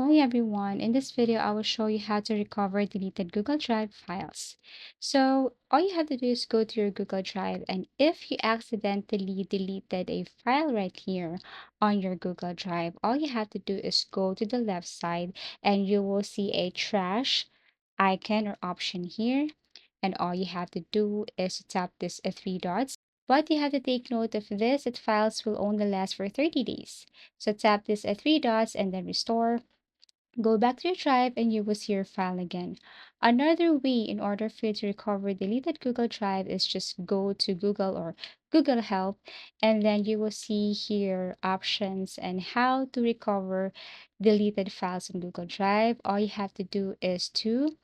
Hi everyone, in this video I will show you how to recover deleted Google Drive files. So all you have to do is go to your Google Drive, and if you accidentally deleted a file right here on your Google Drive, all you have to do is go to the left side and you will see a trash icon or option here. And all you have to do is to tap this three dots. But you have to take note of this, that files will only last for 30 days. So tap this three dots and then restore. Go back to your drive and you will see your file again. Another way in order for you to recover deleted Google Drive is just go to Google or Google Help, and then you will see here options and how to recover deleted files in Google Drive. All you have to do is to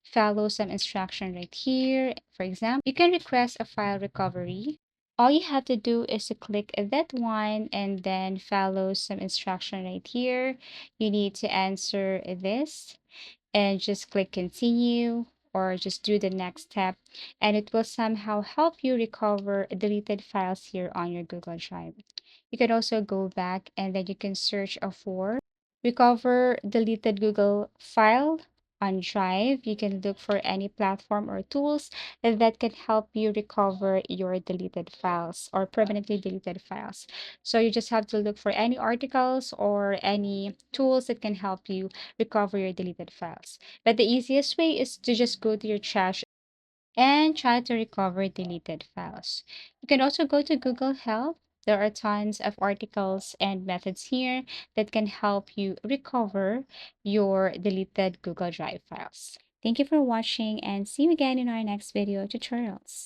follow some instruction right here. For example, you can request a file recovery. All you have to do is to click that one and then follow some instruction right here. You need to answer this and just click continue or just do the next step, and it will somehow help you recover deleted files here on your Google Drive. You can also go back and then you can search for recover deleted Google file on Drive. You can look for any platform or tools that can help you recover your deleted files or permanently deleted files. So you just have to look for any articles or any tools that can help you recover your deleted files. But the easiest way is to just go to your trash and try to recover deleted files. You can also go to Google Help. There are tons of articles and methods here that can help you recover your deleted Google Drive files. Thank you for watching and see you again in our next video tutorials.